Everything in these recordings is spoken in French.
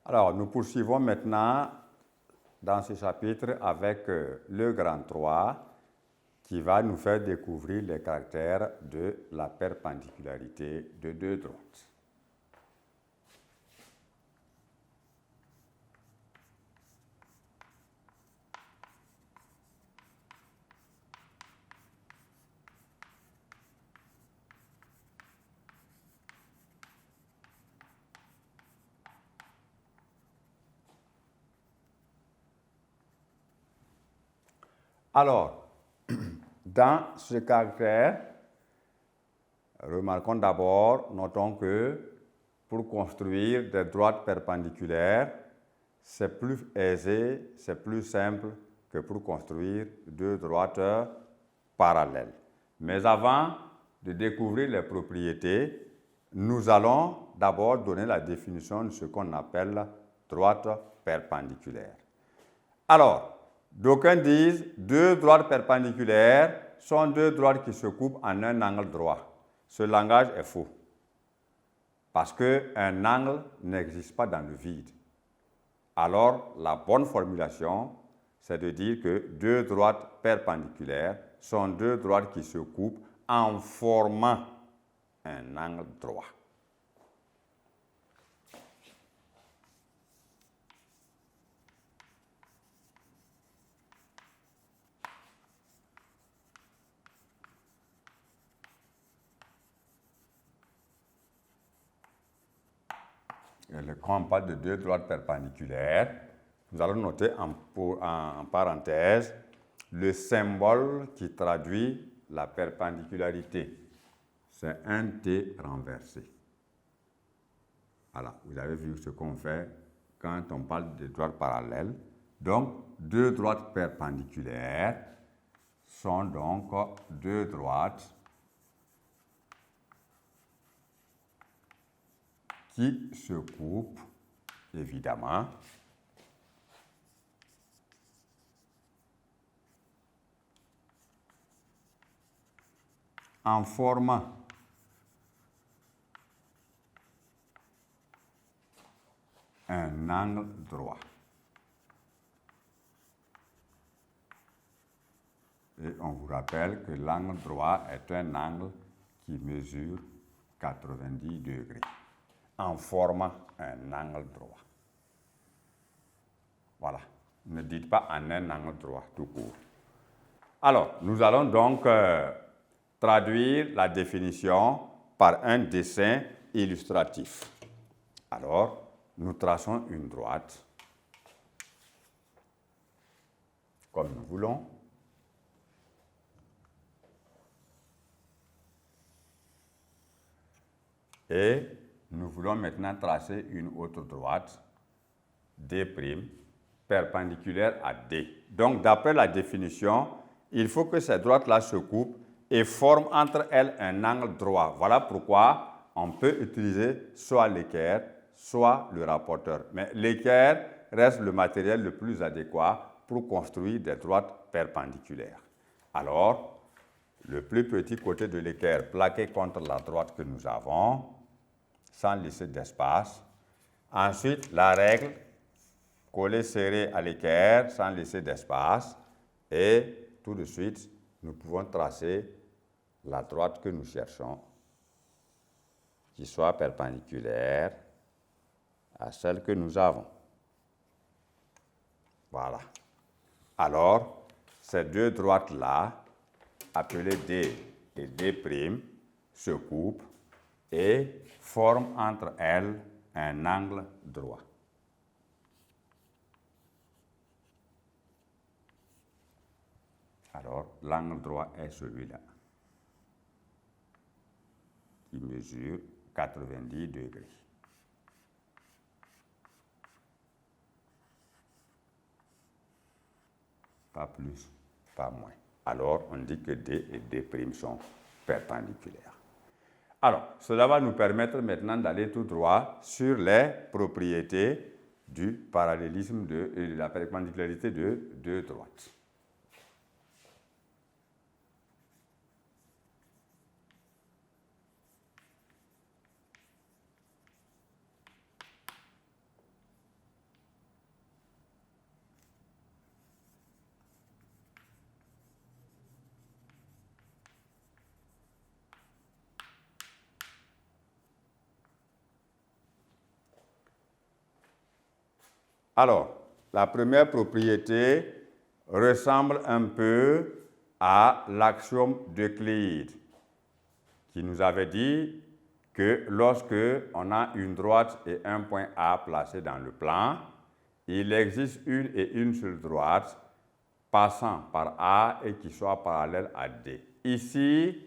Alors, nous poursuivons maintenant dans ce chapitre avec le grand 3 qui va nous faire découvrir les caractères de la perpendicularité de deux droites. Alors, dans ce caractère, remarquons d'abord, notons que pour construire des droites perpendiculaires, c'est plus aisé, c'est plus simple que pour construire deux droites parallèles. Mais avant de découvrir les propriétés, nous allons d'abord donner la définition de ce qu'on appelle droite perpendiculaire. Alors, d'aucuns disent deux droites perpendiculaires sont deux droites qui se coupent en un angle droit. Ce langage est faux. Parce qu'un angle n'existe pas dans le vide. Alors, la bonne formulation, c'est de dire que deux droites perpendiculaires sont deux droites qui se coupent en formant un angle droit. Et quand on parle de deux droites perpendiculaires, nous allons noter en parenthèse le symbole qui traduit la perpendicularité. C'est un T renversé. Voilà, vous avez vu ce qu'on fait quand on parle de droites parallèles. Donc, deux droites perpendiculaires sont donc deux droites qui se coupent, évidemment, en formant un angle droit. Et on vous rappelle que l'angle droit est un angle qui mesure 90 degrés en formant un angle droit. Voilà. Ne dites pas en un angle droit tout court. Alors, nous allons donc traduire la définition par un dessin illustratif. Alors, nous traçons une droite comme nous voulons. Et nous voulons maintenant tracer une autre droite, D', perpendiculaire à D. Donc, d'après la définition, il faut que ces droites-là se coupent et forment entre elles un angle droit. Voilà pourquoi on peut utiliser soit l'équerre, soit le rapporteur. Mais l'équerre reste le matériel le plus adéquat pour construire des droites perpendiculaires. Alors, le plus petit côté de l'équerre plaqué contre la droite que nous avons, sans laisser d'espace. Ensuite, la règle, collée serrée à l'équerre, sans laisser d'espace. Et tout de suite, nous pouvons tracer la droite que nous cherchons, qui soit perpendiculaire à celle que nous avons. Voilà. Alors, ces deux droites-là, appelées D et D', se coupent et forment entre elles un angle droit. Alors, l'angle droit est celui-là, qui mesure 90 degrés. Pas plus, pas moins. Alors, on dit que D et D' sont perpendiculaires. Alors, cela va nous permettre maintenant d'aller tout droit sur les propriétés du parallélisme de la perpendicularité de deux droites. Alors, la première propriété ressemble un peu à l'axiome d'Euclide, qui nous avait dit que lorsque on a une droite et un point A placés dans le plan, il existe une et une seule droite passant par A et qui soit parallèle à D. Ici,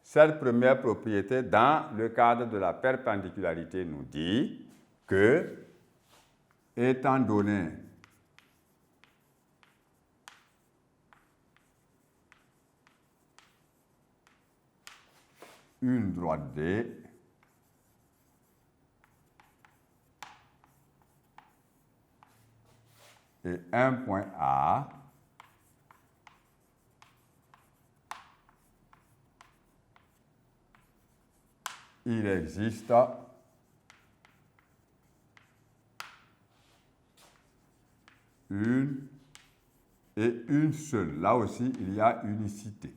cette première propriété, dans le cadre de la perpendicularitée, nous dit que, étant donné une droite D et un point A, il existe une et une seule. Là aussi, il y a unicité.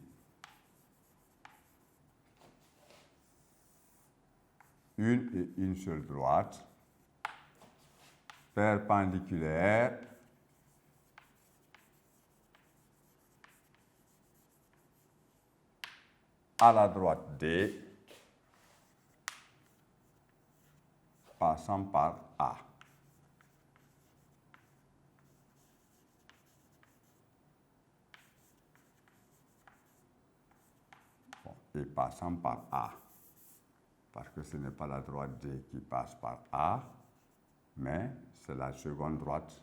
Une et une seule droite perpendiculaire à la droite D passant par A. Bon, et passant par A, parce que ce n'est pas la droite D qui passe par A, mais c'est la seconde droite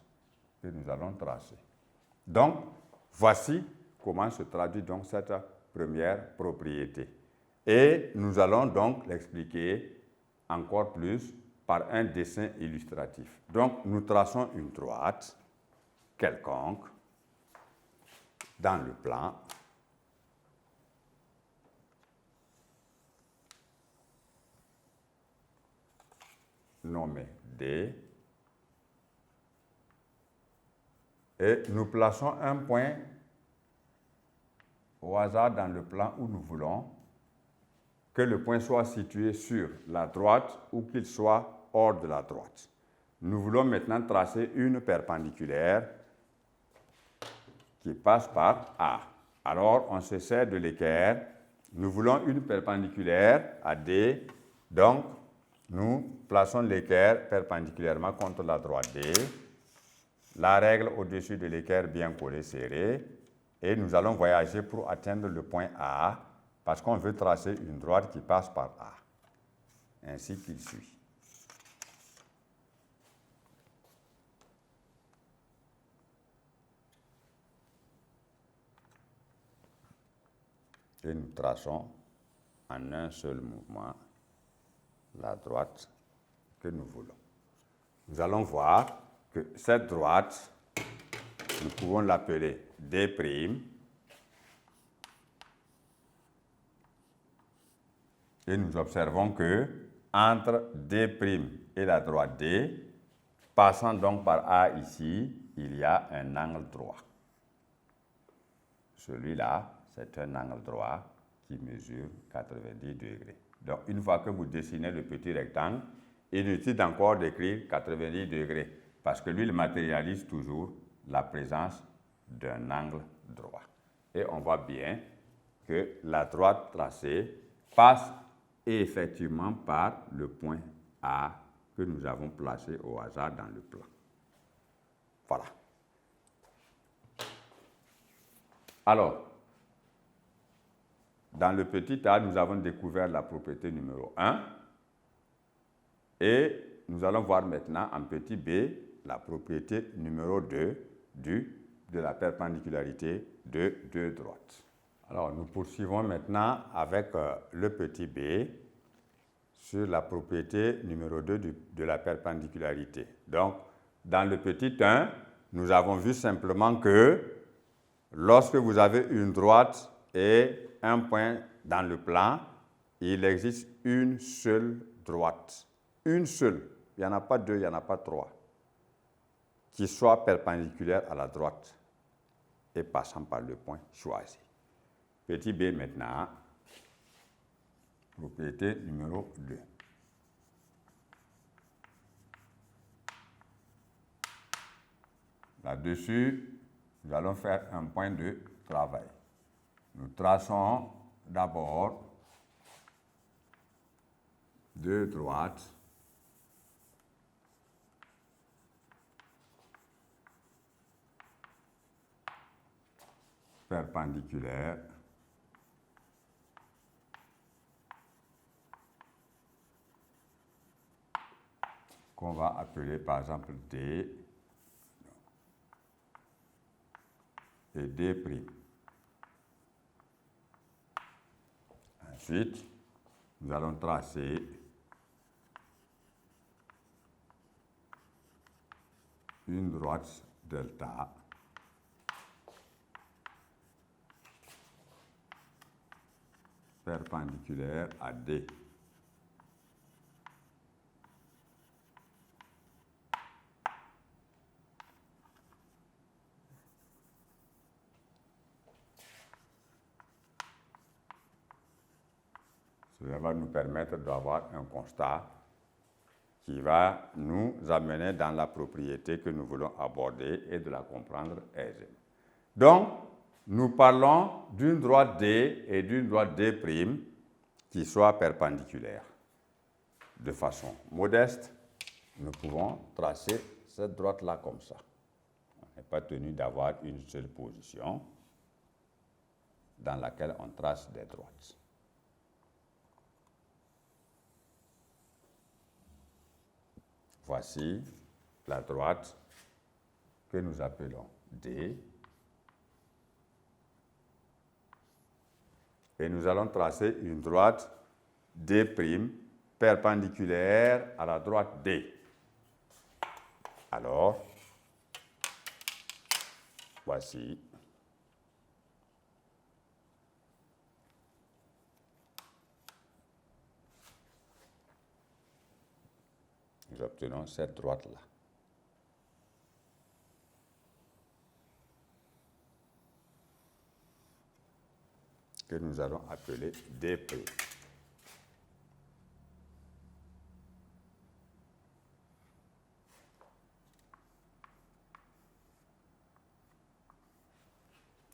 que nous allons tracer. Donc, voici comment se traduit donc cette première propriété. Et nous allons donc l'expliquer encore plus par un dessin illustratif. Donc, nous traçons une droite quelconque dans le plan. Nommé D. Et nous plaçons un point au hasard dans le plan où nous voulons que le point soit situé sur la droite ou qu'il soit hors de la droite. Nous voulons maintenant tracer une perpendiculaire qui passe par A. Alors, on se sert de l'équerre. Nous voulons une perpendiculaire à D. Donc, nous plaçons l'équerre perpendiculairement contre la droite D. La règle au-dessus de l'équerre bien collée, serrée. Et nous allons voyager pour atteindre le point A parce qu'on veut tracer une droite qui passe par A. Ainsi qu'il suit. Et nous traçons en un seul mouvement la droite que nous voulons. Nous allons voir que cette droite, nous pouvons l'appeler D'. Et nous observons que entre D' et la droite D, passant donc par A ici, il y a un angle droit. Celui-là, c'est un angle droit qui mesure 90 degrés. Donc, une fois que vous dessinez le petit rectangle, inutile encore d'écrire 90 degrés, parce que lui, il matérialise toujours la présence d'un angle droit. Et on voit bien que la droite tracée passe effectivement par le point A que nous avons placé au hasard dans le plan. Voilà. Alors, dans le petit A, nous avons découvert la propriété numéro 1 et nous allons voir maintenant en petit b la propriété numéro 2 de la perpendicularité de deux droites. Alors, nous poursuivons maintenant avec le petit b sur la propriété numéro 2 de la perpendicularité. Donc, dans le petit 1, nous avons vu simplement que lorsque vous avez une droite et un point dans le plan, il existe une seule droite. Une seule. Il n'y en a pas deux, il n'y en a pas trois. Qui soit perpendiculaire à la droite et passant par le point choisi. Petit b maintenant, propriété numéro 2. Là-dessus, nous allons faire un point de travail. Nous traçons d'abord deux droites perpendiculaires qu'on va appeler par exemple D et D'. Ensuite, nous allons tracer une droite delta perpendiculaire à D. Cela va nous permettre d'avoir un constat qui va nous amener dans la propriété que nous voulons aborder et de la comprendre aisément. Donc, nous parlons d'une droite D et d'une droite D' qui soient perpendiculaires. De façon modeste, nous pouvons tracer cette droite-là comme ça. On n'est pas tenu d'avoir une seule position dans laquelle on trace des droites. Voici la droite que nous appelons D. Et nous allons tracer une droite D' perpendiculaire à la droite D. Alors, voici. Nous obtenons cette droite-là. Que nous allons appeler D'.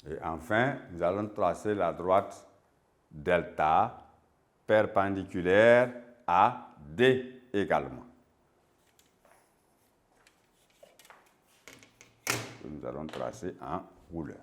Et enfin, nous allons tracer la droite delta perpendiculaire à D également. Que nous allons tracer en couleur.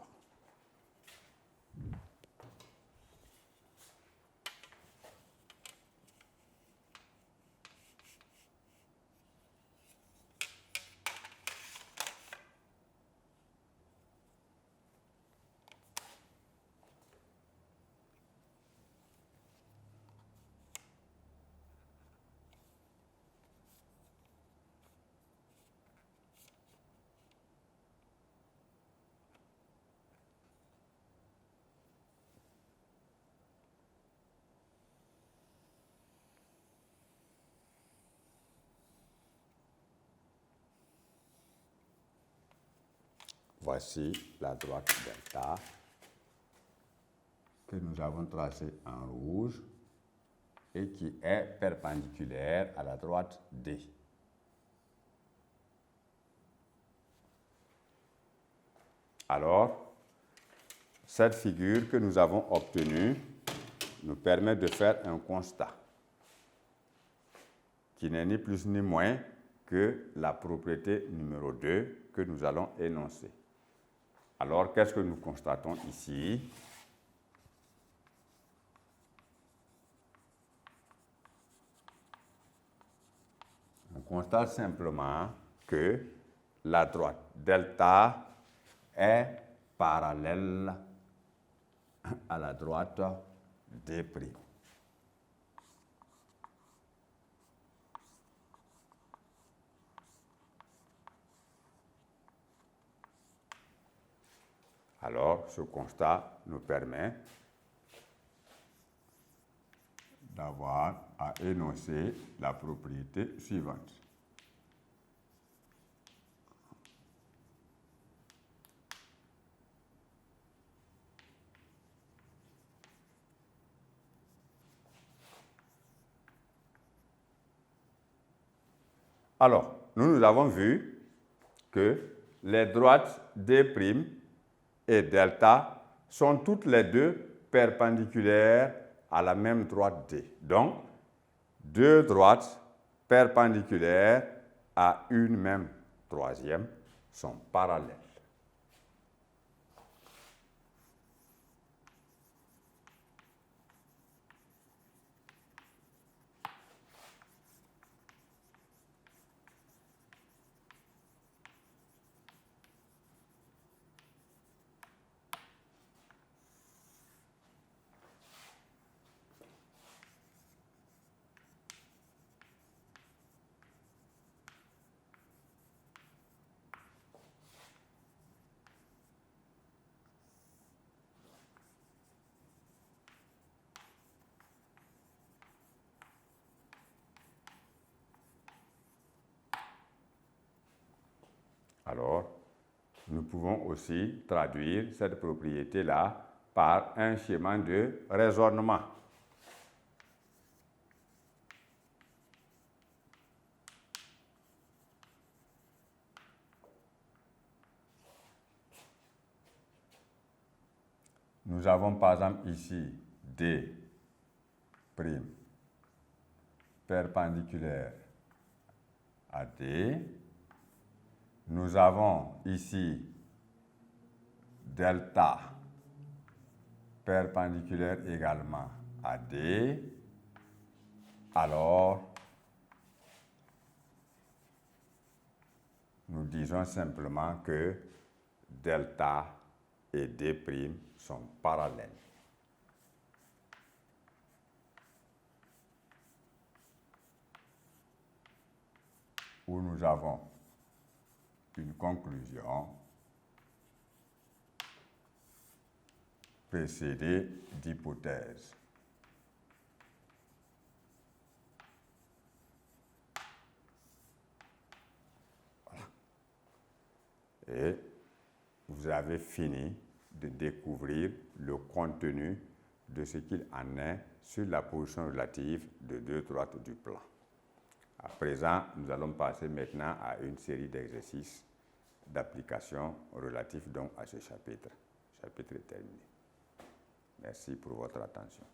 Voici la droite delta que nous avons tracée en rouge et qui est perpendiculaire à la droite D. Alors, cette figure que nous avons obtenue nous permet de faire un constat qui n'est ni plus ni moins que la propriété numéro 2 que nous allons énoncer. Alors, qu'est-ce que nous constatons ici? On constate simplement que la droite delta est parallèle à la droite D'. Alors, ce constat nous permet d'avoir à énoncer la propriété suivante. Alors, nous avons vu que les droites D' et delta sont toutes les deux perpendiculaires à la même droite D. Donc, deux droites perpendiculaires à une même troisième sont parallèles. Alors, nous pouvons aussi traduire cette propriété-là par un schéma de raisonnement. Nous avons par exemple ici D' perpendiculaire à D. Nous avons ici delta perpendiculaire également à D. Alors, nous disons simplement que delta et D' sont parallèles. Où nous avons une conclusion précédée d'hypothèse. Voilà. Et vous avez fini de découvrir le contenu de ce qu'il en est sur la position relative de deux droites du plan. À présent, nous allons passer maintenant à une série d'exercices d'application relatifs donc à ce chapitre. Le chapitre est terminé. Merci pour votre attention.